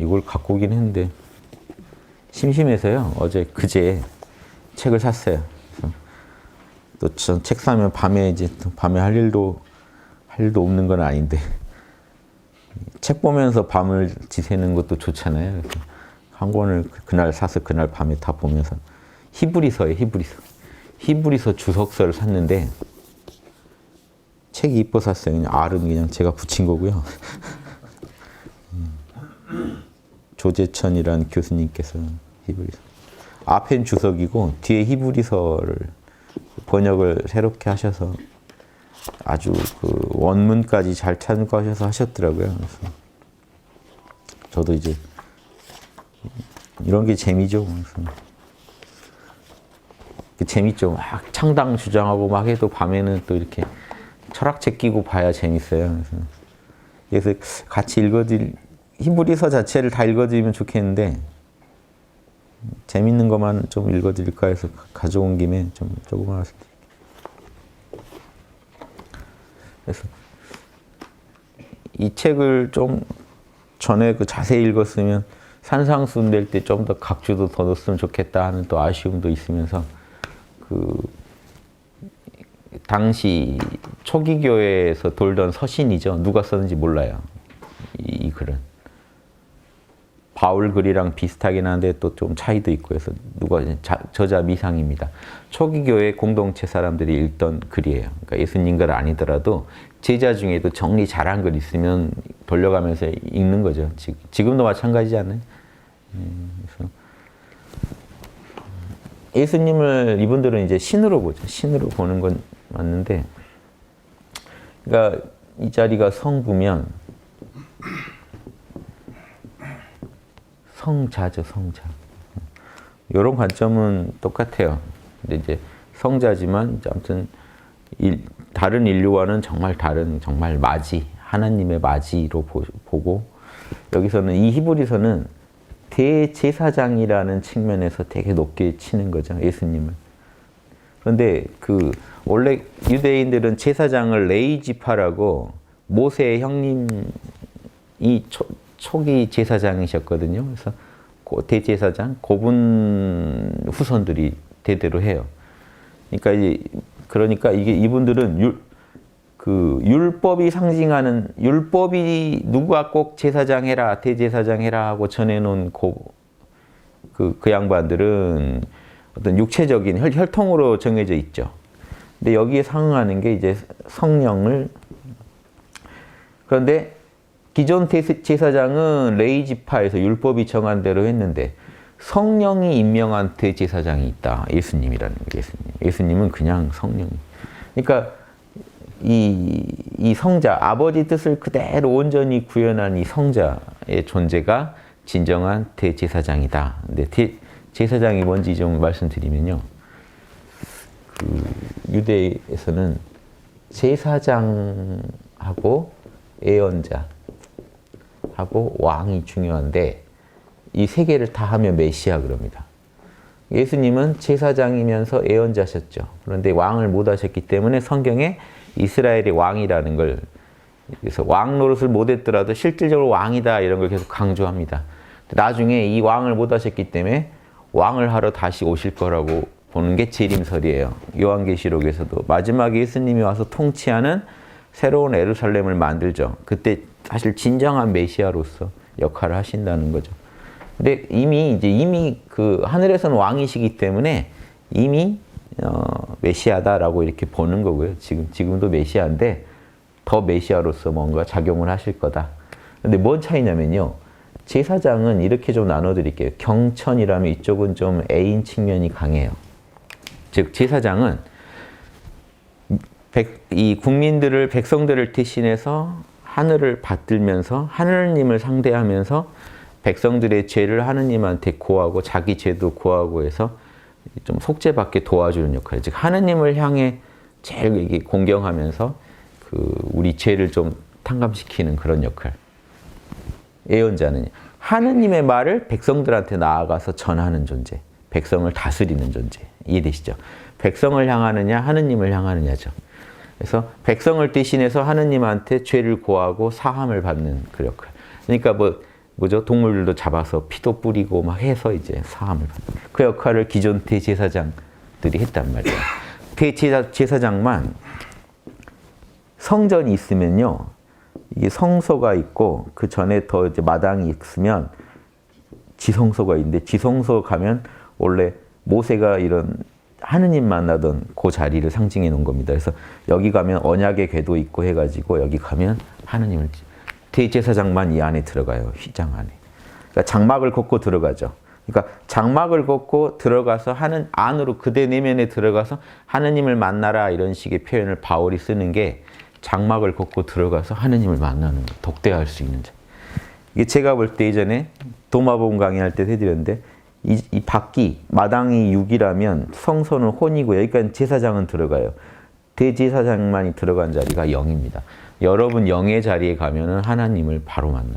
이걸 갖고 오긴 했는데 심심해서요. 그제 책을 샀어요. 또 전 책 사면 밤에 이제 또 밤에 할 일도 없는 건 아닌데 책 보면서 밤을 지새는 것도 좋잖아요. 그래서 한 권을 그날 사서 그날 밤에 다 보면서 히브리서예요. 히브리서 주석서를 샀는데 책이 이뻐 샀어요. 그냥 알은 그냥 제가 붙인 거고요. 조재천이라는 교수님께서 히브리서 앞엔 주석이고 뒤에 히브리서를 번역을 새롭게 하셔서 아주 그 원문까지 잘 참고하셔서 하셨더라고요. 그래서 저도 이제 이런 게 재미죠. 그래서 재밌죠. 막 창당 주장하고 막 해도 밤에는 또 이렇게 철학책 끼고 봐야 재밌어요. 그래서 같이 히브리서 자체를 다 읽어드리면 좋겠는데 재밌는 것만 좀 읽어드릴까 해서 가져온 김에 좀 조금만 말씀드릴게요. 그래서 이 책을 좀 전에 자세히 읽었으면 산상수훈 될 때 좀 더 각주도 더 넣었으면 좋겠다 하는 또 아쉬움도 있으면서 당시 초기 교회에서 돌던 서신이죠. 누가 썼는지 몰라요. 이 글은. 바울 글이랑 비슷하긴 한데 또 좀 차이도 있고 해서 저자 미상입니다. 초기 교회 공동체 사람들이 읽던 글이에요. 그러니까 예수님 글 아니더라도 제자 중에도 정리 잘한 글 있으면 돌려가면서 읽는 거죠. 지금도 마찬가지지 않나요? 그래서 예수님을 이분들은 이제 신으로 보죠. 신으로 보는 건 맞는데, 그러니까 이 자리가 성부면 성자죠, 성자. 이런 관점은 똑같아요. 근데 이제 성자지만 아무튼 다른 인류와는 정말 다른, 정말 마지, 하나님의 마지로 보고, 여기서는 이 히브리서는 대제사장이라는 측면에서 되게 높게 치는 거죠, 예수님을. 그런데 원래 유대인들은 제사장을 레이지파라고 모세의 형님이 초기 제사장이셨거든요. 그래서 대제사장, 고분 후손들이 대대로 해요. 그러니까 이게 이분들은 율법이 상징하는, 율법이 누가 꼭 제사장 해라, 대제사장 해라 하고 전해놓은 그 양반들은 어떤 육체적인 혈통으로 정해져 있죠. 근데 여기에 상응하는 게 이제 성령을, 그런데 기존 제사장은 레이지파에서 율법이 정한 대로 했는데 성령이 임명한 대제사장이 있다. 예수님이라는 거예요. 예수님은 그냥 성령. 그러니까 이 성자, 아버지 뜻을 그대로 온전히 구현한 이 성자의 존재가 진정한 대제사장이다. 근데 제사장이 뭔지 좀 말씀드리면요. 유대에서는 제사장하고 예언자하고 왕이 중요한데 이 세 개를 다 하면 메시아 그럽니다. 예수님은 제사장이면서 예언자셨죠. 그런데 왕을 못 하셨기 때문에 성경에 이스라엘의 왕이라는 걸, 그래서 왕 노릇을 못 했더라도 실질적으로 왕이다 이런 걸 계속 강조합니다. 나중에 이 왕을 못 하셨기 때문에 왕을 하러 다시 오실 거라고 보는 게 재림설이에요. 요한계시록에서도 마지막에 예수님이 와서 통치하는 새로운 예루살렘을 만들죠. 그때 사실 진정한 메시아로서 역할을 하신다는 거죠. 근데 이미 하늘에서는 왕이시기 때문에 이미 메시아다라고 이렇게 보는 거고요. 지금도 메시아인데 더 메시아로서 뭔가 작용을 하실 거다. 근데 뭔 차이냐면요. 제사장은 이렇게 좀 나눠드릴게요. 경천이라면 이쪽은 좀 A인 측면이 강해요. 즉 제사장은 이 국민들을, 백성들을 대신해서 하늘을 받들면서 하느님을 상대하면서 백성들의 죄를 하느님한테 고하고 자기 죄도 고하고 해서 좀 속죄받게 도와주는 역할. 즉 하느님을 향해 제일 공경하면서 우리 죄를 좀 탕감시키는 그런 역할. 예언자는 하느님의 말을 백성들한테 나아가서 전하는 존재. 백성을 다스리는 존재. 이해되시죠? 백성을 향하느냐 하느님을 향하느냐죠. 그래서 백성을 대신해서 하느님한테 죄를 고하고 사함을 받는 그 역할. 그러니까 뭐죠? 동물들도 잡아서 피도 뿌리고 막 해서 이제 사함을 받는 그 역할을 기존 대제사장들이 했단 말이에요. 대제사장만 성전이 있으면요, 이게 성소가 있고 그 전에 더 이제 마당이 있으면 지성소가 있는데, 지성소 가면 원래 모세가 이런 하느님 만나던 그 자리를 상징해 놓은 겁니다. 그래서 여기 가면 언약의 궤도 있고 해가지고 여기 가면 하느님을, 대제사장만 이 안에 들어가요. 휘장 안에. 그러니까 장막을 걷고 들어가죠. 그러니까 장막을 걷고 들어가서 하는 안으로 그대 내면에 들어가서 하느님을 만나라, 이런 식의 표현을 바울이 쓰는 게 장막을 걷고 들어가서 하느님을 만나는 거, 독대할 수 있는 자. 이게 제가 볼 때 예전에 도마복음 강의할 때 해드렸는데, 이 밖이 마당이 6이라면 성소는 혼이고요. 그러니까 제사장은 들어가요. 대제사장만이 들어간 자리가 0입니다. 여러분 0의 자리에 가면은 하나님을 바로 만나요.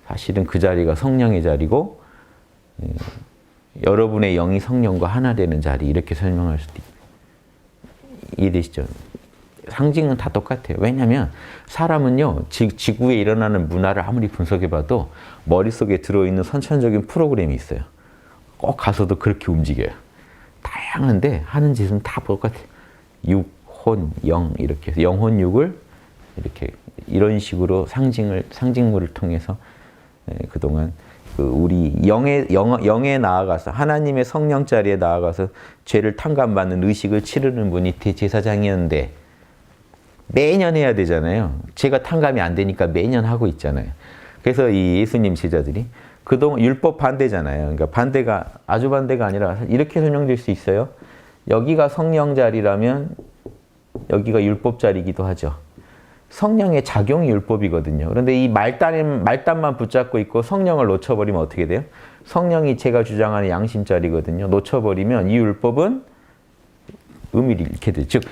사실은 그 자리가 성령의 자리고, 여러분의 영이 성령과 하나 되는 자리, 이렇게 설명할 수도 있어요. 이해되시죠? 상징은 다 똑같아요. 왜냐하면 사람은요, 지구에 일어나는 문화를 아무리 분석해봐도 머릿속에 들어있는 선천적인 프로그램이 있어요. 꼭 가서도 그렇게 움직여요. 다양한데 하는 짓은 다 똑같아요. 육, 혼, 영, 이렇게 해서 영혼육을 이렇게 이런 식으로 상징물을 통해서 그동안 우리 영에 나아가서 하나님의 성령 자리에 나아가서 죄를 탕감받는 의식을 치르는 분이 대제사장이었는데, 매년 해야 되잖아요. 죄가 탕감이 안 되니까 매년 하고 있잖아요. 그래서 이 예수님 제자들이 그동안 율법 반대잖아요. 그러니까 반대가 아주 반대가 아니라 이렇게 설명될 수 있어요. 여기가 성령 자리라면 여기가 율법 자리이기도 하죠. 성령의 작용이 율법이거든요. 그런데 이 말단만 붙잡고 있고 성령을 놓쳐버리면 어떻게 돼요? 성령이 제가 주장하는 양심 자리거든요. 놓쳐버리면 이 율법은 의미를 잃게 되죠. 즉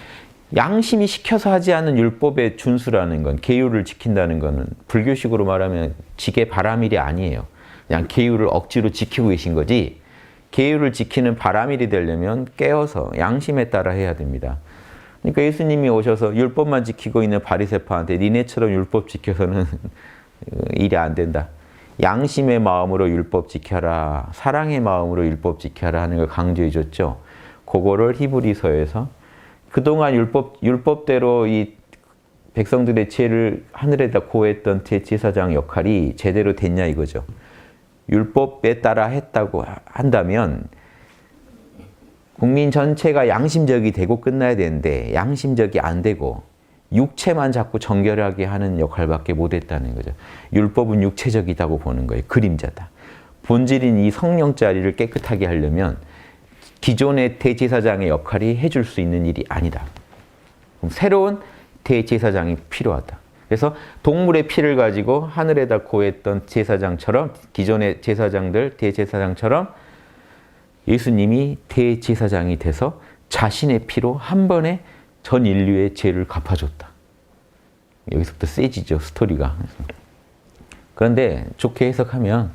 양심이 시켜서 하지 않은 율법의 준수라는 건, 계율을 지킨다는 것은 불교식으로 말하면 지게 바라밀이 아니에요. 그냥 계율을 억지로 지키고 계신 거지, 계율을 지키는 바라밀이 되려면 깨어서 양심에 따라 해야 됩니다. 그러니까 예수님이 오셔서 율법만 지키고 있는 바리새파한테 니네처럼 율법 지켜서는 일이 안 된다. 양심의 마음으로 율법 지켜라, 사랑의 마음으로 율법 지켜라 하는 걸 강조해 줬죠. 그거를 히브리서에서 그동안 율법대로 이 백성들의 죄를 하늘에다 고했던 대제사장 역할이 제대로 됐냐 이거죠. 율법에 따라 했다고 한다면 국민 전체가 양심적이 되고 끝나야 되는데 양심적이 안 되고 육체만 자꾸 정결하게 하는 역할밖에 못했다는 거죠. 율법은 육체적이다고 보는 거예요. 그림자다. 본질인 이 성령 자리를 깨끗하게 하려면 기존의 대제사장의 역할이 해줄 수 있는 일이 아니다. 그럼 새로운 대제사장이 필요하다. 그래서 동물의 피를 가지고 하늘에다 고했던 제사장처럼, 기존의 제사장들, 대제사장처럼 예수님이 대제사장이 돼서 자신의 피로 한 번에 전 인류의 죄를 갚아줬다. 여기서부터 세지죠, 스토리가. 그런데 좋게 해석하면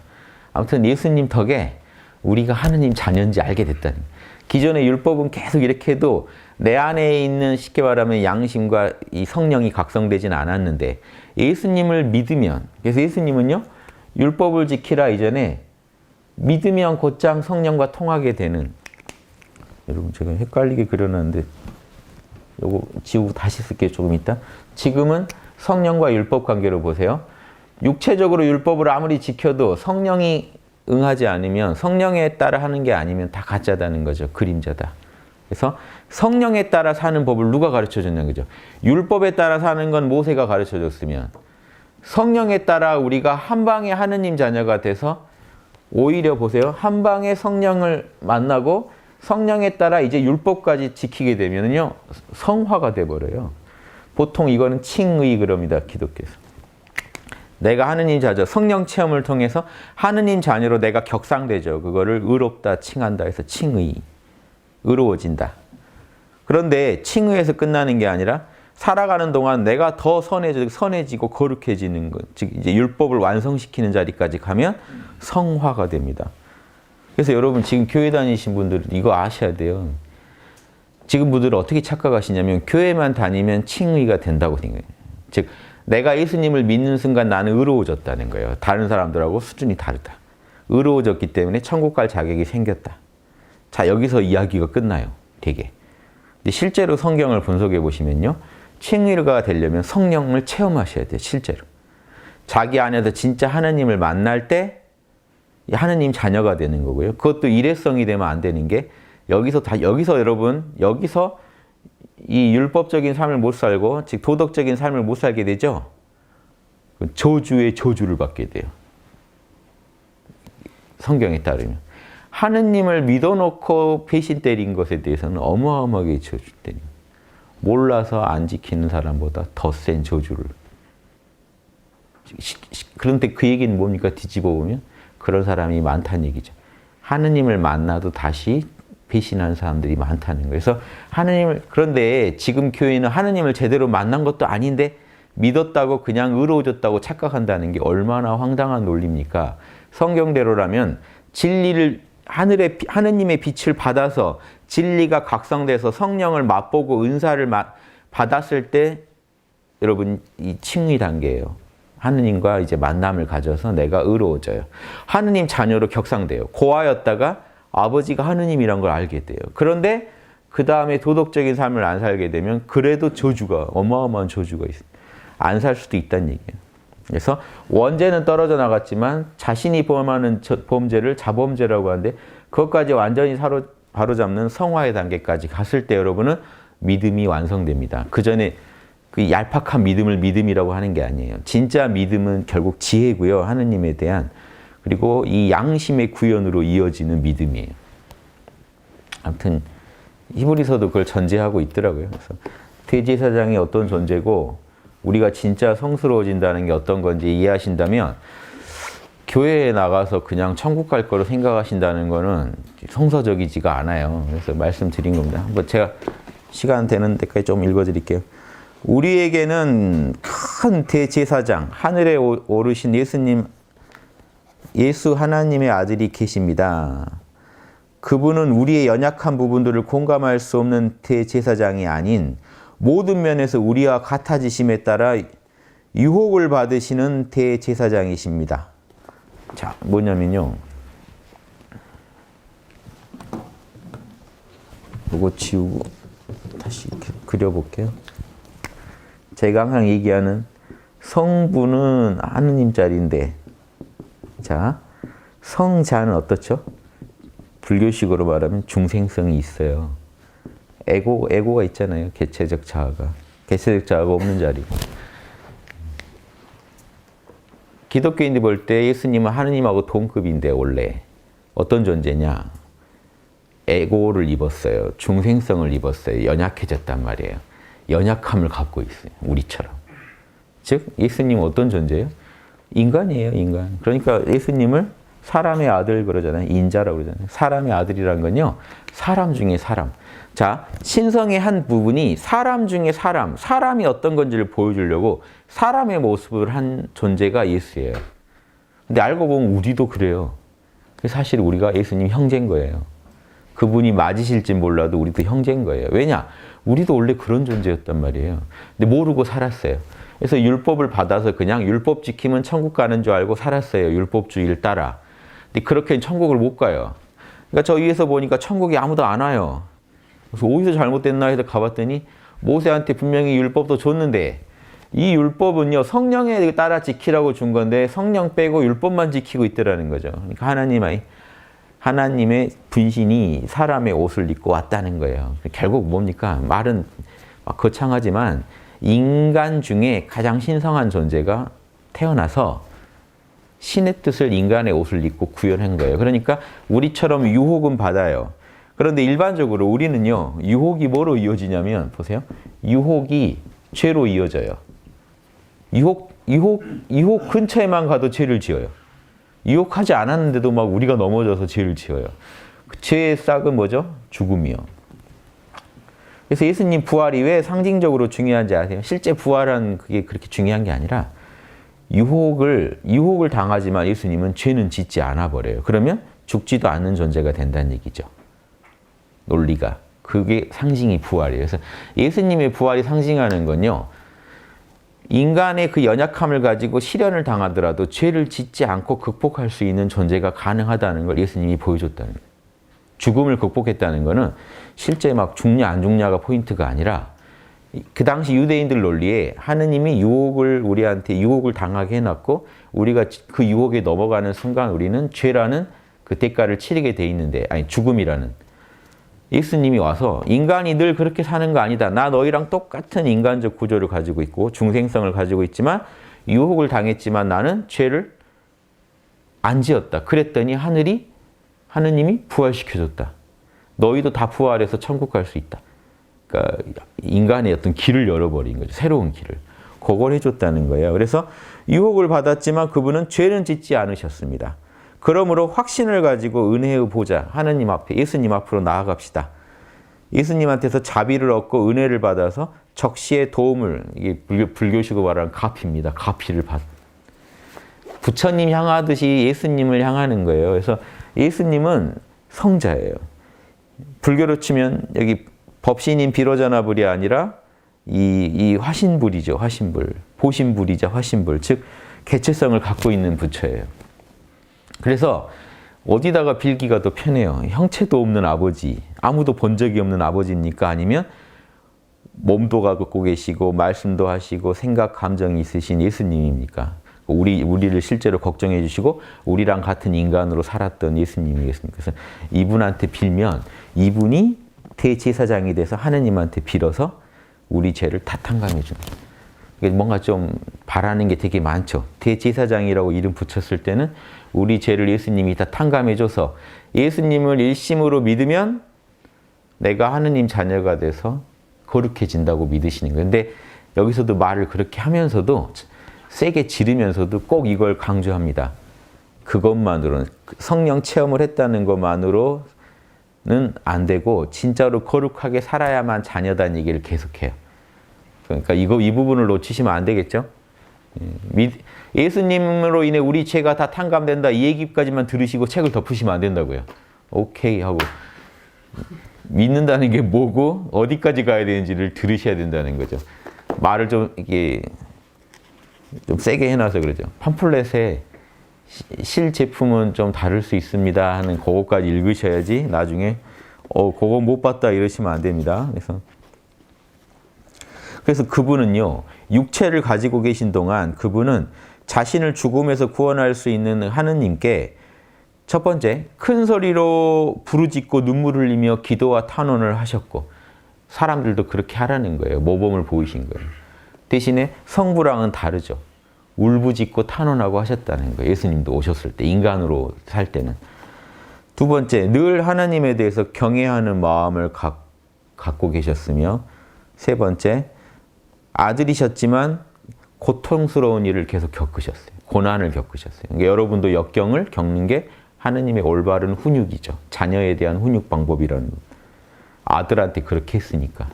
아무튼 예수님 덕에 우리가 하느님 자녀인지 알게 됐다는 거예요. 기존의 율법은 계속 이렇게 해도 내 안에 있는, 쉽게 말하면 양심과 이 성령이 각성되지는 않았는데, 예수님을 믿으면, 그래서 예수님은요, 율법을 지키라 이전에 믿으면 곧장 성령과 통하게 되는, 여러분 제가 헷갈리게 그려놨는데 요거 지우고 다시 쓸게요, 조금 있다. 지금은 성령과 율법 관계로 보세요. 육체적으로 율법을 아무리 지켜도 성령이 응하지 않으면, 성령에 따라 하는 게 아니면 다 가짜다는 거죠. 그림자다. 그래서 성령에 따라 사는 법을 누가 가르쳐줬냐는 거죠. 율법에 따라 사는 건 모세가 가르쳐줬으면, 성령에 따라 우리가 한 방에 하느님 자녀가 돼서 오히려 보세요. 한 방에 성령을 만나고 성령에 따라 이제 율법까지 지키게 되면요, 성화가 돼버려요. 보통 이거는 칭의 그럽니다, 기독교에서. 내가 하느님 자녀, 성령 체험을 통해서 하느님 자녀로 내가 격상되죠. 그거를 의롭다 칭한다 해서 칭의, 의로워진다. 그런데 칭의에서 끝나는 게 아니라 살아가는 동안 내가 더 선해지고 거룩해지는 것, 즉 이제 율법을 완성시키는 자리까지 가면 성화가 됩니다. 그래서 여러분 지금 교회 다니신 분들 이거 아셔야 돼요. 지금 분들은 어떻게 착각하시냐면 교회만 다니면 칭의가 된다고 생각해요. 즉 내가 예수님을 믿는 순간 나는 의로워졌다는 거예요. 다른 사람들하고 수준이 다르다. 의로워졌기 때문에 천국 갈 자격이 생겼다. 자, 여기서 이야기가 끝나요. 되게. 근데 실제로 성경을 분석해 보시면요. 칭의가 되려면 성령을 체험하셔야 돼요. 실제로. 자기 안에서 진짜 하나님을 만날 때 하나님 자녀가 되는 거고요. 그것도 일회성이 되면 안 되는 게 여기서 여러분, 여기서 이 율법적인 삶을 못 살고 즉 도덕적인 삶을 못 살게 되죠. 저주의 저주를 받게 돼요. 성경에 따르면. 하느님을 믿어놓고 배신 때린 것에 대해서는 어마어마하게 저주 때립니다. 몰라서 안 지키는 사람보다 더 센 저주를. 그런데 그 얘기는 뭡니까? 뒤집어 보면 그런 사람이 많다는 얘기죠. 하느님을 만나도 다시 배신하는 사람들이 많다는 거예요. 그래서 그런데 지금 교회는 하느님을 제대로 만난 것도 아닌데 믿었다고 그냥 의로워졌다고 착각한다는 게 얼마나 황당한 논리입니까? 성경대로라면 진리를 하느님의 빛을 받아서 진리가 각성돼서 성령을 맛보고 은사를 받았을 때 여러분 이 칭의 단계예요. 하느님과 이제 만남을 가져서 내가 의로워져요. 하느님 자녀로 격상돼요. 고아였다가 아버지가 하느님이란 걸 알게 돼요. 그런데 그 다음에 도덕적인 삶을 안 살게 되면 그래도 저주가 어마어마한 저주가 있어요. 안 살 수도 있다는 얘기예요. 그래서 원죄는 떨어져 나갔지만 자신이 범하는 범죄를 자범죄라고 하는데 그것까지 완전히 바로잡는 성화의 단계까지 갔을 때 여러분은 믿음이 완성됩니다. 그 전에 그 얄팍한 믿음을 믿음이라고 하는 게 아니에요. 진짜 믿음은 결국 지혜고요. 하느님에 대한. 그리고 이 양심의 구현으로 이어지는 믿음이에요. 아무튼 히브리서도 그걸 전제하고 있더라고요. 그래서 대제사장이 어떤 존재고 우리가 진짜 성스러워진다는 게 어떤 건지 이해하신다면 교회에 나가서 그냥 천국 갈 거로 생각하신다는 거는 성서적이지가 않아요. 그래서 말씀드린 겁니다. 한번 제가 시간 되는 데까지 좀 읽어드릴게요. 우리에게는 큰 대제사장, 하늘에 오르신 예수 하나님의 아들이 계십니다. 그분은 우리의 연약한 부분들을 공감할 수 없는 대제사장이 아닌 모든 면에서 우리와 같아지심에 따라 유혹을 받으시는 대제사장이십니다. 자, 뭐냐면요. 이거 지우고 다시 이렇게 그려볼게요. 제가 항상 얘기하는 성부는 하느님 자리인데 자, 성자는 어떻죠? 불교식으로 말하면 중생성이 있어요. 에고가 있잖아요. 개체적 자아가. 개체적 자아가 없는 자리고. 기독교인들 볼 때 예수님은 하느님하고 동급인데 원래 어떤 존재냐? 에고를 입었어요. 중생성을 입었어요. 연약해졌단 말이에요. 연약함을 갖고 있어요. 우리처럼. 즉 예수님은 어떤 존재예요? 인간이에요. 인간. 그러니까 예수님을 사람의 아들 그러잖아요. 인자라고 그러잖아요. 사람의 아들이란 건요. 사람 중에 사람. 자, 신성의 한 부분이 사람 중에 사람이 어떤 건지를 보여주려고 사람의 모습을 한 존재가 예수예요. 근데 알고 보면 우리도 그래요. 사실 우리가 예수님 형제인 거예요. 그분이 맞으실지 몰라도 우리도 형제인 거예요. 왜냐? 우리도 원래 그런 존재였단 말이에요. 근데 모르고 살았어요. 그래서 율법을 받아서 그냥 율법 지키면 천국 가는 줄 알고 살았어요. 율법주의를 따라. 근데 그렇게 천국을 못 가요. 그러니까 저 위에서 보니까 천국에 아무도 안 와요. 그래서 어디서 잘못됐나 해서 가봤더니 모세한테 분명히 율법도 줬는데 이 율법은요 성령에 따라 지키라고 준 건데 성령 빼고 율법만 지키고 있더라는 거죠. 그러니까 하나님의 분신이 사람의 옷을 입고 왔다는 거예요. 결국 뭡니까? 말은 거창하지만 인간 중에 가장 신성한 존재가 태어나서 신의 뜻을 인간의 옷을 입고 구현한 거예요. 그러니까 우리처럼 유혹은 받아요. 그런데 일반적으로 우리는요, 유혹이 뭐로 이어지냐면, 보세요. 유혹이 죄로 이어져요. 유혹 근처에만 가도 죄를 지어요. 유혹하지 않았는데도 막 우리가 넘어져서 죄를 지어요. 죄의 싹은 뭐죠? 죽음이요. 그래서 예수님 부활이 왜 상징적으로 중요한지 아세요? 실제 부활은 그게 그렇게 중요한 게 아니라 유혹을 당하지만 예수님은 죄는 짓지 않아 버려요. 그러면 죽지도 않는 존재가 된다는 얘기죠. 논리가. 그게 상징이 부활이에요. 그래서 예수님의 부활이 상징하는 건요. 인간의 그 연약함을 가지고 시련을 당하더라도 죄를 짓지 않고 극복할 수 있는 존재가 가능하다는 걸 예수님이 보여줬다는 거예요. 죽음을 극복했다는 거는 실제 막 죽냐 안 죽냐가 포인트가 아니라 그 당시 유대인들 논리에 하느님이 우리한테 유혹을 당하게 해놨고 우리가 그 유혹에 넘어가는 순간 우리는 죄라는 그 대가를 치르게 돼 있는데, 아니 죽음이라는. 예수님이 와서 인간이 늘 그렇게 사는 거 아니다. 나 너희랑 똑같은 인간적 구조를 가지고 있고 중생성을 가지고 있지만 유혹을 당했지만 나는 죄를 안 지었다. 그랬더니 하느님이 부활시켜줬다. 너희도 다 부활해서 천국 갈 수 있다. 그러니까 인간의 어떤 길을 열어버린 거죠. 새로운 길을. 그걸 해줬다는 거예요. 그래서 유혹을 받았지만 그분은 죄는 짓지 않으셨습니다. 그러므로 확신을 가지고 은혜의 보좌, 하느님 앞에, 예수님 앞으로 나아갑시다. 예수님한테서 자비를 얻고 은혜를 받아서 적시의 도움을, 이게 불교식으로 말하는 가피입니다. 가피를 받. 부처님 향하듯이 예수님을 향하는 거예요. 그래서 예수님은 성자예요. 불교로 치면 여기 법신인 비로자나불이 아니라 이 화신불이죠. 화신불. 보신불이자 화신불. 즉 개체성을 갖고 있는 부처예요. 그래서 어디다가 빌기가 더 편해요. 형체도 없는 아버지, 아무도 본 적이 없는 아버지입니까? 아니면 몸도 갖고 계시고 말씀도 하시고 생각, 감정이 있으신 예수님입니까? 우리를 실제로 걱정해 주시고 우리랑 같은 인간으로 살았던 예수님이겠습니까? 그래서 이분한테 빌면 이분이 대제사장이 돼서 하느님한테 빌어서 우리 죄를 다 탕감해 줍니다. 뭔가 좀 바라는 게 되게 많죠. 대제사장이라고 이름 붙였을 때는 우리 죄를 예수님이 다 탕감해줘서 예수님을 일심으로 믿으면 내가 하느님 자녀가 돼서 거룩해진다고 믿으시는 거예요. 근데 여기서도 말을 그렇게 하면서도 세게 지르면서도 꼭 이걸 강조합니다. 그것만으로는, 성령 체험을 했다는 것만으로는 안 되고 진짜로 거룩하게 살아야만 자녀다는 얘기를 계속해요. 그러니까 이 부분을 놓치시면 안 되겠죠? 예수님으로 인해 우리 죄가 다 탕감된다 이 얘기까지만 들으시고 책을 덮으시면 안 된다고요. 오케이 하고 믿는다는 게 뭐고 어디까지 가야 되는지를 들으셔야 된다는 거죠. 말을 좀 이게 좀 세게 해놔서 그러죠. 팜플렛에 실 제품은 좀 다를 수 있습니다 하는 그거까지 읽으셔야지 나중에 그거 못 봤다 이러시면 안 됩니다. 그래서 그분은요, 육체를 가지고 계신 동안 그분은 자신을 죽음에서 구원할 수 있는 하느님께 첫 번째, 큰 소리로 부르짖고 눈물을 흘리며 기도와 탄원을 하셨고 사람들도 그렇게 하라는 거예요. 모범을 보이신 거예요. 대신에 성부랑은 다르죠. 울부짖고 탄원하고 하셨다는 거예요. 예수님도 오셨을 때, 인간으로 살 때는. 두 번째, 늘 하나님에 대해서 경외하는 마음을 갖고 계셨으며 세 번째, 아들이셨지만 고통스러운 일을 계속 겪으셨어요. 고난을 겪으셨어요. 그러니까 여러분도 역경을 겪는 게 하느님의 올바른 훈육이죠. 자녀에 대한 훈육 방법이라는 것. 아들한테 그렇게 했으니까.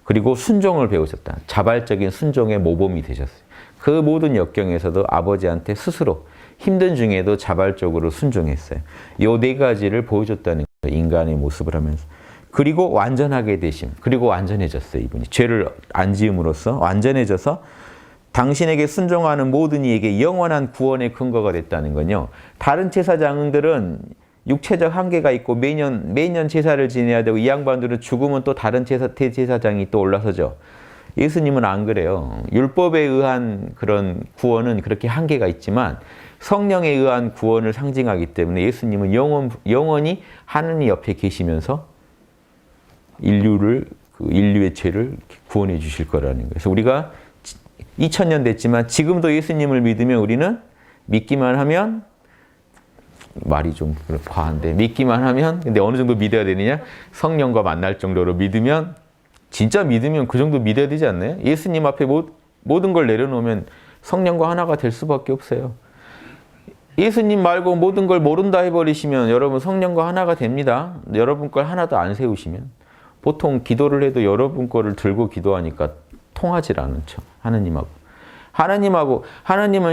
그리고 순종을 배우셨다. 자발적인 순종의 모범이 되셨어요. 그 모든 역경에서도 아버지한테 스스로 힘든 중에도 자발적으로 순종했어요. 요 네 가지를 보여줬다는 거예요. 인간의 모습을 하면서. 그리고 완전하게 되심. 그리고 완전해졌어요. 이분이. 죄를 안 지음으로써 완전해져서 당신에게 순종하는 모든 이에게 영원한 구원의 근거가 됐다는 건요. 다른 제사장들은 육체적 한계가 있고 매년 제사를 지내야 되고 이 양반들은 죽으면 또 다른 대제사장이 또 올라서죠. 예수님은 안 그래요. 율법에 의한 그런 구원은 그렇게 한계가 있지만 성령에 의한 구원을 상징하기 때문에 예수님은 영원히 하느님 옆에 계시면서 인류의 죄를 구원해 주실 거라는 거예요. 그래서 우리가 2000년 됐지만 지금도 예수님을 믿으면 우리는 믿기만 하면, 말이 좀 과한데, 믿기만 하면, 근데 어느 정도 믿어야 되느냐? 성령과 만날 정도로 믿으면, 진짜 믿으면 그 정도 믿어야 되지 않나요? 예수님 앞에 모든 걸 내려놓으면 성령과 하나가 될 수밖에 없어요. 예수님 말고 모든 걸 모른다 해버리시면 여러분 성령과 하나가 됩니다. 여러분 걸 하나도 안 세우시면. 보통 기도를 해도 여러분 거를 들고 기도하니까 통하질 않죠. 하나님은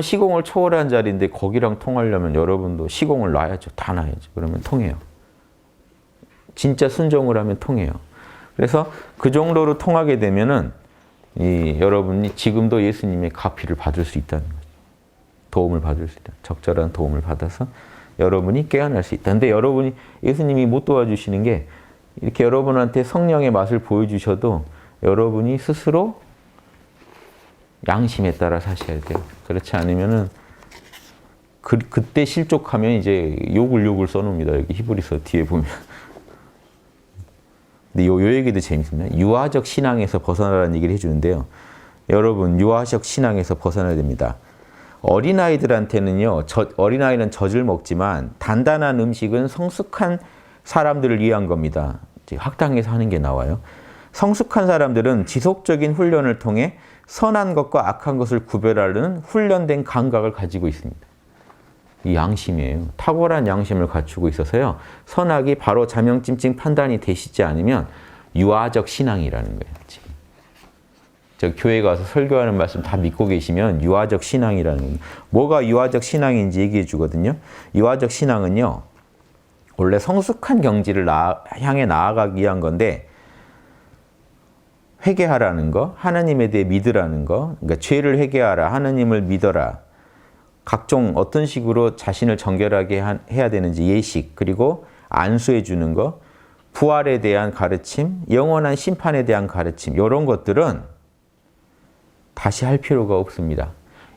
시공을 초월한 자리인데 거기랑 통하려면 여러분도 시공을 놔야죠. 다 놔야죠. 그러면 통해요. 진짜 순종을 하면 통해요. 그래서 그 정도로 통하게 되면은 여러분이 지금도 예수님의 가피를 받을 수 있다는 거죠. 도움을 받을 수 있다. 적절한 도움을 받아서 여러분이 깨어날 수 있다. 근데 여러분이 예수님이 못 도와주시는 게 이렇게 여러분한테 성령의 맛을 보여주셔도 여러분이 스스로 양심에 따라 사셔야 돼요. 그렇지 않으면은 그때 실족하면 이제 욕을 써놓습니다. 여기 히브리서 뒤에 보면. 근데 요 얘기도 재밌습니다. 유아적 신앙에서 벗어나라는 얘기를 해주는데요. 여러분, 유아적 신앙에서 벗어나야 됩니다. 어린아이들한테는요, 어린아이는 젖을 먹지만 단단한 음식은 성숙한 사람들을 위한 겁니다. 학당에서 하는 게 나와요. 성숙한 사람들은 지속적인 훈련을 통해 선한 것과 악한 것을 구별하는 훈련된 감각을 가지고 있습니다. 이 양심이에요. 탁월한 양심을 갖추고 있어서요. 선악이 바로 자명찜찜 판단이 되시지 않으면 유아적 신앙이라는 거예요. 지금. 저 교회 가서 설교하는 말씀 다 믿고 계시면 유아적 신앙이라는 거예요. 뭐가 유아적 신앙인지 얘기해 주거든요. 유아적 신앙은요. 원래 성숙한 경지를 향해 나아가기 위한 건데 회개하라는 거, 하나님에 대해 믿으라는 거, 그러니까 죄를 회개하라, 하나님을 믿어라. 각종 어떤 식으로 자신을 정결하게 해야 되는지 예식, 그리고 안수해 주는 거, 부활에 대한 가르침, 영원한 심판에 대한 가르침, 이런 것들은 다시 할 필요가 없습니다.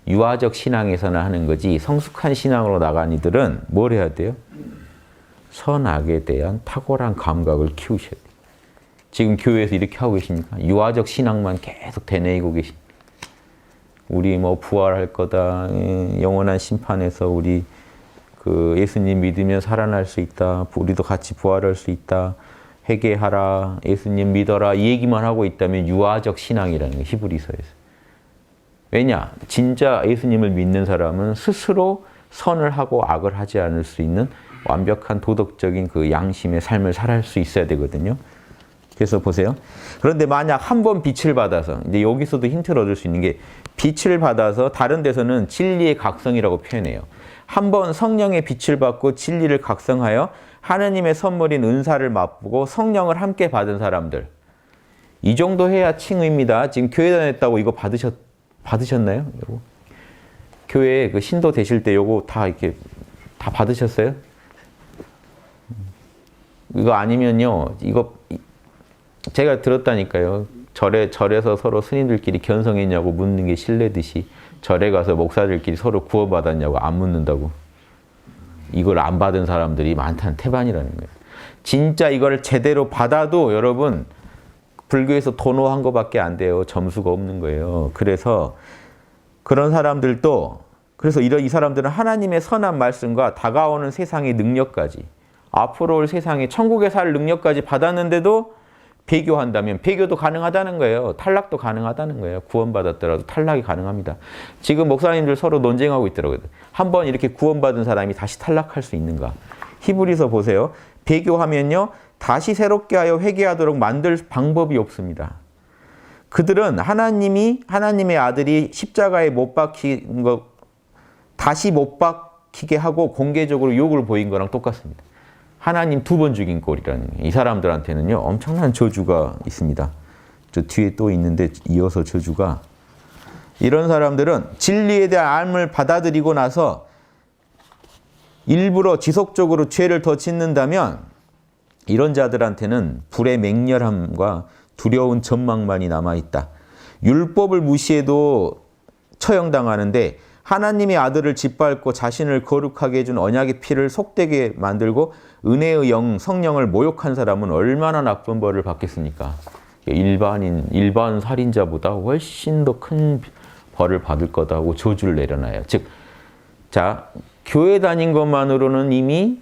유아적 신앙에서나 하는 거지 성숙한 신앙으로 나간 이들은 뭘 해야 돼요? 선악에 대한 탁월한 감각을 키우셔야 돼요. 지금 교회에서 이렇게 하고 계십니까? 유아적 신앙만 계속 되뇌이고 계십니다. 우리 뭐 부활할 거다. 영원한 심판에서 우리 그 예수님 믿으면 살아날 수 있다. 우리도 같이 부활할 수 있다. 회개하라. 예수님 믿어라. 이 얘기만 하고 있다면 유아적 신앙이라는 거예요. 히브리서에서. 왜냐? 진짜 예수님을 믿는 사람은 스스로 선을 하고 악을 하지 않을 수 있는 완벽한 도덕적인 그 양심의 삶을 살아갈 수 있어야 되거든요. 그래서 보세요. 그런데 만약 한 번 빛을 받아서, 이제 여기서도 힌트를 얻을 수 있는 게 빛을 받아서 다른 데서는 진리의 각성이라고 표현해요. 한 번 성령의 빛을 받고 진리를 각성하여 하나님의 선물인 은사를 맛보고 성령을 함께 받은 사람들. 이 정도 해야 칭의입니다. 지금 교회 다녔다고 이거 받으셨나요? 요거? 교회 그 신도 되실 때 요거 다 이렇게 다 받으셨어요? 이거 아니면요, 이거 제가 들었다니까요. 절에서 서로 스님들끼리 견성했냐고 묻는 게 실례듯이 절에 가서 목사들끼리 서로 구원받았냐고 안 묻는다고. 이걸 안 받은 사람들이 많다는 태반이라는 거예요. 진짜 이걸 제대로 받아도 여러분 불교에서 도노한 것밖에 안 돼요. 점수가 없는 거예요. 그래서 그런 사람들도, 그래서 이 사람들은 하나님의 선한 말씀과 다가오는 세상의 능력까지, 앞으로 올 세상에 천국에 살 능력까지 받았는데도 배교한다면 배교도 가능하다는 거예요. 탈락도 가능하다는 거예요. 구원받았더라도 탈락이 가능합니다. 지금 목사님들 서로 논쟁하고 있더라고요. 한번 이렇게 구원받은 사람이 다시 탈락할 수 있는가? 히브리서 보세요. 배교하면요, 다시 새롭게 하여 회개하도록 만들 방법이 없습니다. 그들은 하나님의 아들이 십자가에 못 박힌 거 다시 못 박히게 하고 공개적으로 욕을 보인 거랑 똑같습니다. 하나님 2번 죽인 꼴이라는, 이 사람들한테는요 엄청난 저주가 있습니다. 저 뒤에 또 있는데 이어서 저주가, 이런 사람들은 진리에 대한 알을 받아들이고 나서 일부러 지속적으로 죄를 더 짓는다면 이런 자들한테는 불의 맹렬함과 두려운 전망만이 남아있다. 율법을 무시해도 처형당하는데 하나님의 아들을 짓밟고 자신을 거룩하게 해준 언약의 피를 속되게 만들고 은혜의 영, 성령을 모욕한 사람은 얼마나 나쁜 벌을 받겠습니까? 일반 살인자보다 훨씬 더 큰 벌을 받을 거다고 저주를 내려놔요. 즉, 자, 교회 다닌 것만으로는 이미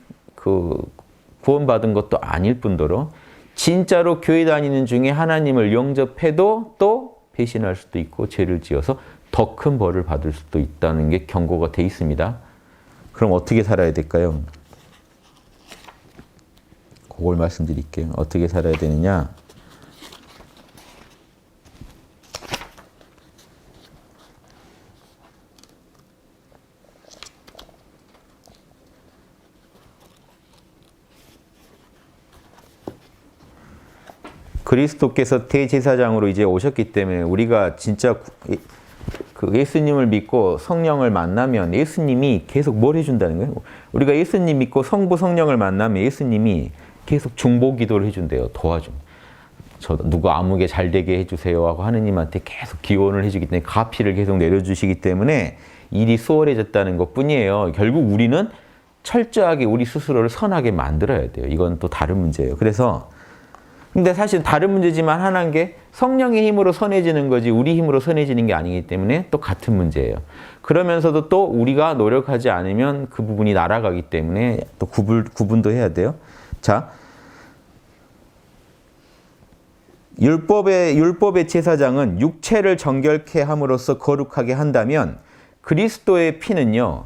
구원받은 것도 아닐 뿐더러 진짜로 교회 다니는 중에 하나님을 영접해도 또 배신할 수도 있고 죄를 지어서 더 큰 벌을 받을 수도 있다는 게 경고가 돼 있습니다. 그럼 어떻게 살아야 될까요? 그걸 말씀드릴게요. 어떻게 살아야 되느냐? 그리스도께서 대제사장으로 이제 오셨기 때문에 우리가 진짜 그 예수님을 믿고 성령을 만나면 예수님이 계속 뭘 해준다는 거예요? 우리가 예수님 믿고 성부 성령을 만나면 예수님이 계속 중보 기도를 해준대요. 도와준. 저 누구 아무게 잘 되게 해주세요 하고 하느님한테 계속 기원을 해주기 때문에 가피를 계속 내려주시기 때문에 일이 수월해졌다는 것뿐이에요. 결국 우리는 철저하게 우리 스스로를 선하게 만들어야 돼요. 이건 또 다른 문제예요. 그래서 근데 사실 다른 문제지만 하나인 게 성령의 힘으로 선해지는 거지 우리 힘으로 선해지는 게 아니기 때문에 또 같은 문제예요. 그러면서도 또 우리가 노력하지 않으면 그 부분이 날아가기 때문에 또 구분도 해야 돼요. 자, 율법의 제사장은 육체를 정결케 함으로써 거룩하게 한다면 그리스도의 피는요.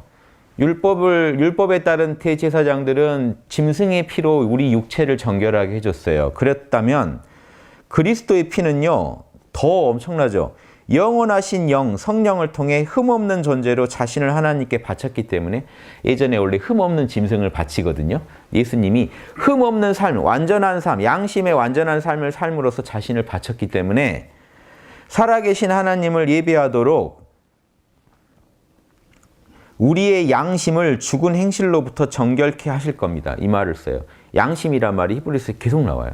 율법에 따른 대제사장들은 짐승의 피로 우리 육체를 정결하게 해줬어요. 그랬다면 그리스도의 피는요. 더 엄청나죠. 영원하신 영, 성령을 통해 흠없는 존재로 자신을 하나님께 바쳤기 때문에 예전에 원래 흠없는 짐승을 바치거든요. 예수님이 흠없는 삶, 완전한 삶, 양심의 완전한 삶을 삶으로써 자신을 바쳤기 때문에 살아계신 하나님을 예배하도록 우리의 양심을 죽은 행실로부터 정결케 하실 겁니다. 이 말을 써요. 양심이란 말이 히브리서에 계속 나와요.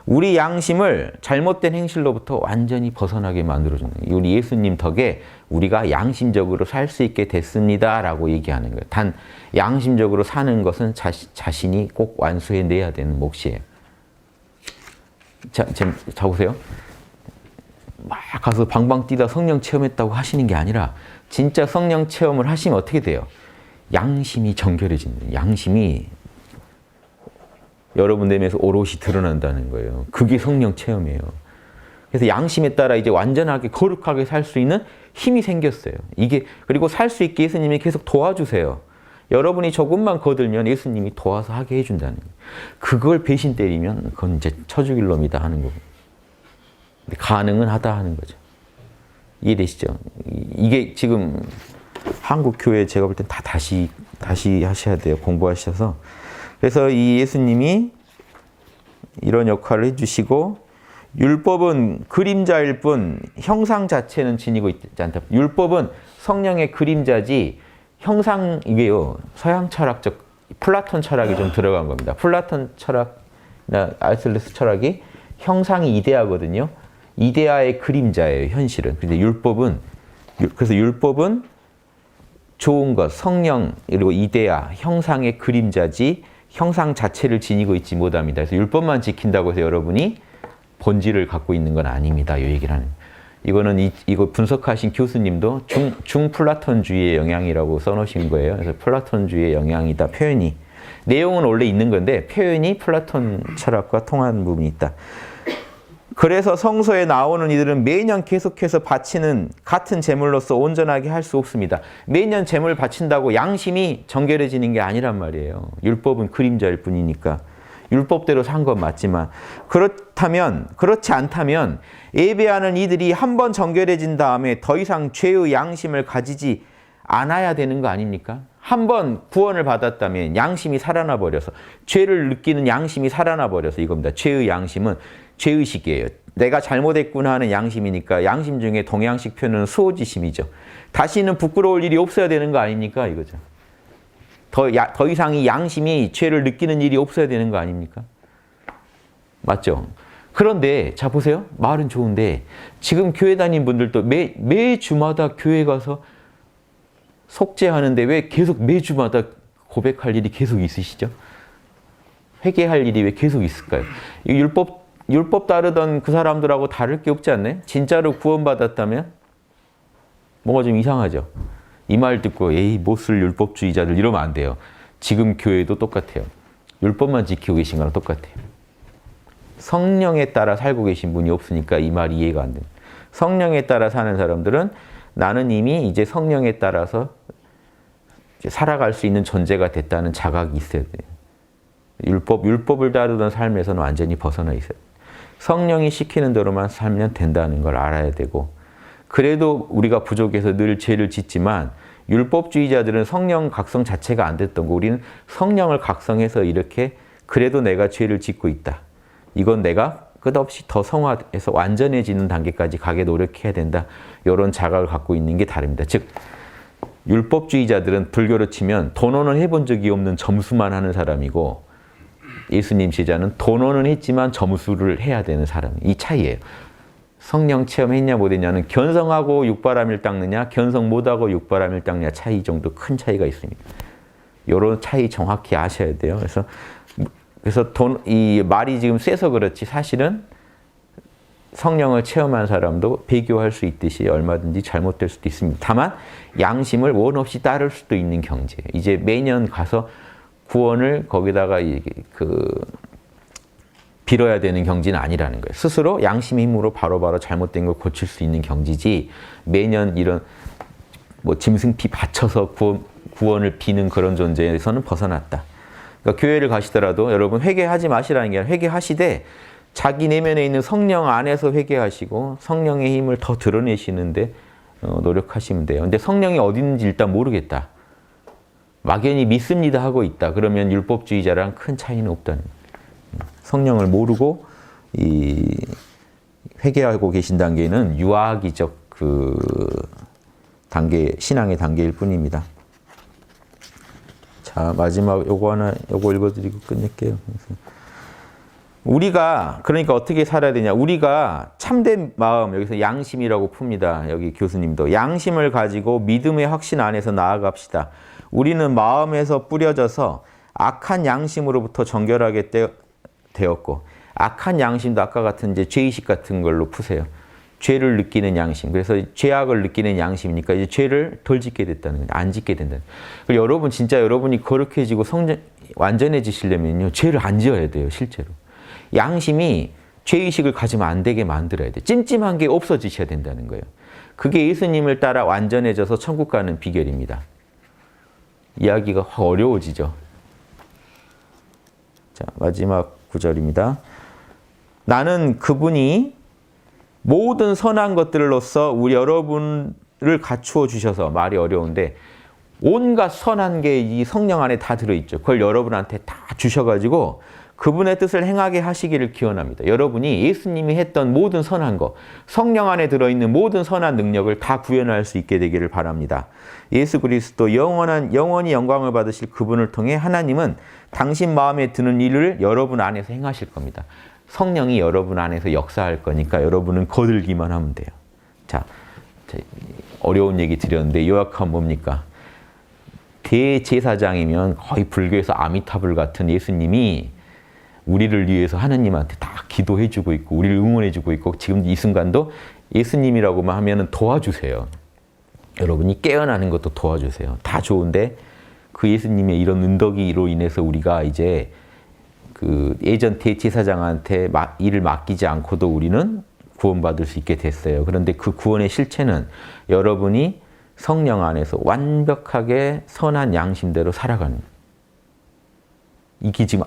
우리 양심을 잘못된 행실로부터 완전히 벗어나게 만들어주는 거예요. 우리 예수님 덕에 우리가 양심적으로 살 수 있게 됐습니다라고 얘기하는 거예요. 단 양심적으로 사는 것은 자신이 꼭 완수해내야 되는 몫이에요. 자 보세요. 막 가서 방방 뛰다 성령 체험했다고 하시는 게 아니라 진짜 성령 체험을 하시면 어떻게 돼요? 양심이 정결해진다. 양심이 여러분 내면에서 오롯이 드러난다는 거예요. 그게 성령 체험이에요. 그래서 양심에 따라 이제 완전하게 거룩하게 살 수 있는 힘이 생겼어요. 이게 그리고 살 수 있게 예수님이 계속 도와주세요. 여러분이 조금만 거들면 예수님이 도와서 하게 해준다는 거예요. 그걸 배신 때리면 그건 이제 쳐죽일 놈이다 하는 거고. 가능은 하다 하는 거죠. 이해되시죠? 이게 지금 한국 교회 제가 볼 땐 다 다시 하셔야 돼요. 공부하셔서. 그래서 이 예수님이 이런 역할을 해주시고 율법은 그림자일 뿐 형상 자체는 지니고 있지 않다. 율법은 성령의 그림자지 형상 이게요. 서양 철학적 플라톤 철학이 좀 들어간 겁니다. 플라톤 철학이나 아리스토텔레스 철학이 형상이 이데아거든요. 이데아의 그림자예요. 현실은. 근데 그래서 율법은 좋은 것, 성령 그리고 이데아, 형상의 그림자지 형상 자체를 지니고 있지 못합니다. 그래서 율법만 지킨다고 해서 여러분이 본질을 갖고 있는 건 아닙니다. 이 얘기를 하는. 이거는 이거 분석하신 교수님도 중플라톤주의의 영향이라고 써놓으신 거예요. 그래서 플라톤주의의 영향이다. 표현이. 내용은 원래 있는 건데 표현이 플라톤 철학과 통하는 부분이 있다. 그래서 성소에 나오는 이들은 매년 계속해서 바치는 같은 제물로서 온전하게 할 수 없습니다. 매년 제물 바친다고 양심이 정결해지는 게 아니란 말이에요. 율법은 그림자일 뿐이니까. 율법대로 산 건 맞지만 그렇지 않다면 예배하는 이들이 한 번 정결해진 다음에 더 이상 죄의 양심을 가지지 않아야 되는 거 아닙니까? 한 번 구원을 받았다면 양심이 살아나 버려서 죄를 느끼는 양심이 살아나 버려서 이겁니다. 죄의 양심은 죄의식이에요. 내가 잘못했구나 하는 양심이니까 양심 중에 동양식 표현은 수호지심이죠. 다시는 부끄러울 일이 없어야 되는 거 아닙니까? 이거죠. 더 이상 이 양심이 죄를 느끼는 일이 없어야 되는 거 아닙니까? 맞죠? 그런데 자 보세요. 말은 좋은데 지금 교회 다닌 분들도 매 주마다 교회 가서 속죄하는데 왜 계속 매주마다 고백할 일이 계속 있으시죠? 회개할 일이 왜 계속 있을까요? 율법 따르던 그 사람들하고 다를 게 없지 않나요? 진짜로 구원받았다면 뭐가 좀 이상하죠? 이 말 듣고 에이 못쓸 율법주의자들 이러면 안 돼요. 지금 교회도 똑같아요. 율법만 지키고 계신 거랑 똑같아요. 성령에 따라 살고 계신 분이 없으니까 이 말이 이해가 안 돼요. 성령에 따라 사는 사람들은 나는 이미 이제 성령에 따라서 이제 살아갈 수 있는 존재가 됐다는 자각이 있어야 돼요. 율법을 따르던 삶에서는 완전히 벗어나 있어요. 성령이 시키는 대로만 살면 된다는 걸 알아야 되고 그래도 우리가 부족해서 늘 죄를 짓지만 율법주의자들은 성령 각성 자체가 안 됐던 거 우리는 성령을 각성해서 이렇게 그래도 내가 죄를 짓고 있다. 이건 내가 끝없이 더 성화해서 완전해지는 단계까지 가게 노력해야 된다. 이런 자각을 갖고 있는 게 다릅니다. 즉 율법주의자들은 불교로 치면 돈원은 해본 적이 없는 점수만 하는 사람이고 예수님 제자는 돈원은 했지만 점수를 해야 되는 사람. 이 차이예요. 성령 체험했냐 못했냐는 견성하고 육바람일 닦느냐 견성 못하고 육바람일 닦느냐 차이 정도 큰 차이가 있습니다. 이런 차이 정확히 아셔야 돼요. 그래서 이 말이 지금 세서 그렇지 사실은 성령을 체험한 사람도 배교할 수 있듯이 얼마든지 잘못될 수도 있습니다. 다만 양심을 원 없이 따를 수도 있는 경지예요. 이제 매년 가서 구원을 거기다가 빌어야 되는 경지는 아니라는 거예요. 스스로 양심의 힘으로 바로바로 잘못된 걸 고칠 수 있는 경지지 매년 이런 뭐 짐승피 바쳐서 구원을 비는 그런 존재에서는 벗어났다. 그러니까 교회를 가시더라도 여러분 회개하지 마시라는 게 아니라 회개하시되 자기 내면에 있는 성령 안에서 회개하시고 성령의 힘을 더 드러내시는데 노력하시면 돼요. 근데 성령이 어디 있는지 일단 모르겠다. 막연히 믿습니다 하고 있다. 그러면 율법주의자랑 큰 차이는 없다는 거예요. 성령을 모르고 회개하고 계신 단계는 유아기적 단계, 신앙의 단계일 뿐입니다. 자, 마지막 요거 읽어드리고 끝낼게요. 우리가 그러니까 어떻게 살아야 되냐? 우리가 참된 마음, 여기서 양심이라고 풉니다. 여기 교수님도 양심을 가지고 믿음의 확신 안에서 나아갑시다. 우리는 마음에서 뿌려져서 악한 양심으로부터 정결하게 되었고, 악한 양심도 아까 같은 이제 죄의식 같은 걸로 푸세요. 죄를 느끼는 양심. 그래서 죄악을 느끼는 양심이니까 이제 죄를 덜 짓게 됐다는 거예요. 안 짓게 된다는 거예요. 여러분 진짜 여러분이 거룩해지고 완전해지시려면요, 죄를 안 지어야 돼요, 실제로. 양심이 죄의식을 가지면 안 되게 만들어야 돼. 찜찜한 게 없어지셔야 된다는 거예요. 그게 예수님을 따라 완전해져서 천국 가는 비결입니다. 이야기가 확 어려워지죠. 자, 마지막 구절입니다. 나는 그분이 모든 선한 것들로서 우리 여러분을 갖추어 주셔서, 말이 어려운데 온갖 선한 게 이 성령 안에 다 들어있죠. 그걸 여러분한테 다 주셔가지고 그분의 뜻을 행하게 하시기를 기원합니다. 여러분이 예수님이 했던 모든 선한 것, 성령 안에 들어있는 모든 선한 능력을 다 구현할 수 있게 되기를 바랍니다. 예수 그리스도 영원히 영광을 받으실 그분을 통해 하나님은 당신 마음에 드는 일을 여러분 안에서 행하실 겁니다. 성령이 여러분 안에서 역사할 거니까 여러분은 거들기만 하면 돼요. 자, 어려운 얘기 드렸는데 요약하면 뭡니까? 대제사장이면 거의 불교에서 아미타불 같은 예수님이 우리를 위해서 하느님한테 다 기도해주고 있고 우리를 응원해주고 있고 지금 이 순간도 예수님이라고만 하면 도와주세요. 여러분이 깨어나는 것도 도와주세요. 다 좋은데 그 예수님의 이런 은덕이로 인해서 우리가 이제 그 예전 대제사장한테 일을 맡기지 않고도 우리는 구원받을 수 있게 됐어요. 그런데 그 구원의 실체는 여러분이 성령 안에서 완벽하게 선한 양심대로 살아가는 거예요.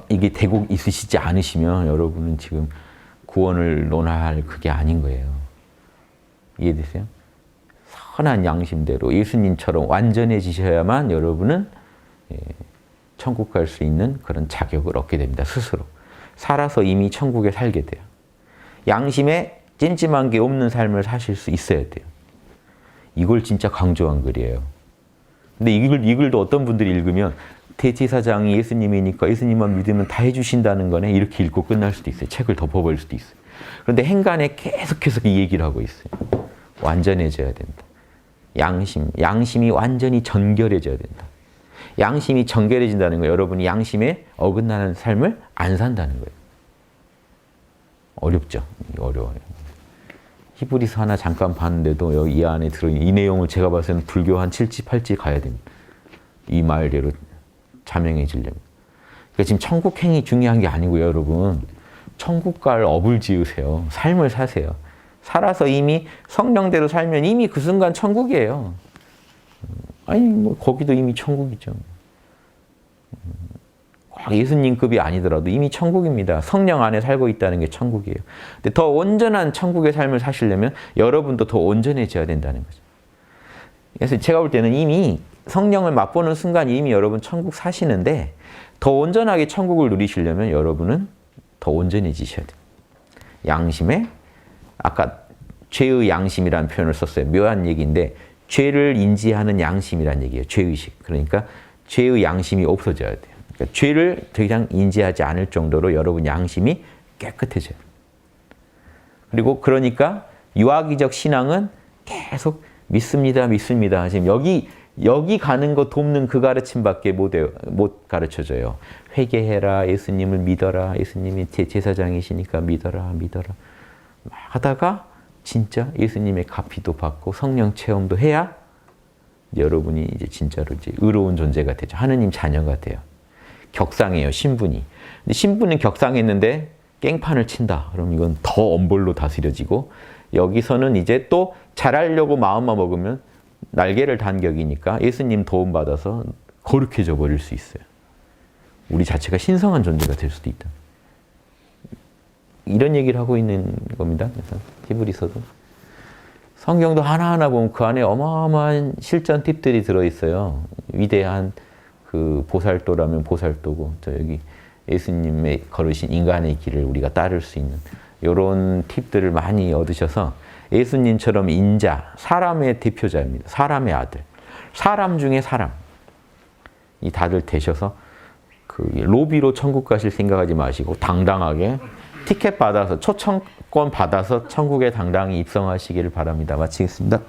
이게 되고 있으시지 않으시면 여러분은 지금 구원을 논할 그게 아닌 거예요. 이해되세요? 선한 양심대로 예수님처럼 완전해지셔야만 여러분은 천국 갈 수 있는 그런 자격을 얻게 됩니다. 스스로. 살아서 이미 천국에 살게 돼요. 양심에 찜찜한 게 없는 삶을 사실 수 있어야 돼요. 이걸 진짜 강조한 글이에요. 근데 이 글도 어떤 분들이 읽으면 대제사장이 예수님이니까 예수님만 믿으면 다 해주신다는 거네. 이렇게 읽고 끝날 수도 있어요. 책을 덮어버릴 수도 있어요. 그런데 행간에 계속해서 이 얘기를 하고 있어요. 완전해져야 된다. 양심이 완전히 전결해져야 된다. 양심이 정결해진다는 거예요. 여러분이 양심에 어긋나는 삶을 안 산다는 거예요. 어렵죠? 어려워요. 히브리서 하나 잠깐 봤는데도 여기 이 안에 들어있는 이 내용을 제가 봤을 때는 불교 한 7지, 8지 가야 됩니다. 이 말대로 자명해지려면. 그러니까 지금 천국행이 중요한 게 아니고요, 여러분. 천국 갈 업을 지으세요. 삶을 사세요. 살아서 이미 성령대로 살면 이미 그 순간 천국이에요. 아니, 뭐, 거기도 이미 천국이죠. 예수님급이 아니더라도 이미 천국입니다. 성령 안에 살고 있다는 게 천국이에요. 근데 더 온전한 천국의 삶을 사시려면 여러분도 더 온전해져야 된다는 거죠. 그래서 제가 볼 때는 이미 성령을 맛보는 순간 이미 여러분 천국 사시는데 더 온전하게 천국을 누리시려면 여러분은 더 온전해지셔야 돼요. 양심에 아까 죄의 양심이라는 표현을 썼어요. 묘한 얘기인데 죄를 인지하는 양심이라는 얘기예요. 죄의식. 그러니까 죄의 양심이 없어져야 돼요. 그러니까 죄를 더 이상 인지하지 않을 정도로 여러분 양심이 깨끗해져요. 그리고 그러니까 유아기적 신앙은 계속 믿습니다, 믿습니다. 지금 여기 가는 거 돕는 그 가르침밖에 못 가르쳐줘요. 회개해라, 예수님을 믿어라, 예수님이 제사장이시니까 믿어라, 믿어라. 하다가 진짜 예수님의 가피도 받고 성령 체험도 해야 여러분이 이제 진짜로 이제 의로운 존재가 되죠. 하느님 자녀가 돼요. 격상해요, 신분이. 근데 신분은 격상했는데 깽판을 친다. 그럼 이건 더 엄벌로 다스려지고 여기서는 이제 또 잘하려고 마음만 먹으면 날개를 단 격이니까 예수님 도움받아서 거룩해져 버릴 수 있어요. 우리 자체가 신성한 존재가 될 수도 있다. 이런 얘기를 하고 있는 겁니다. 그래서 히브리서도. 성경도 하나하나 보면 그 안에 어마어마한 실전 팁들이 들어있어요. 위대한 그 보살도라면 보살도고, 저 여기 예수님의 걸으신 인간의 길을 우리가 따를 수 있는 이런 팁들을 많이 얻으셔서 예수님처럼 인자, 사람의 대표자입니다. 사람의 아들. 사람 중에 사람. 이 다들 되셔서 그 로비로 천국 가실 생각하지 마시고 당당하게 티켓 받아서 초청권 받아서 천국에 당당히 입성하시기를 바랍니다. 마치겠습니다.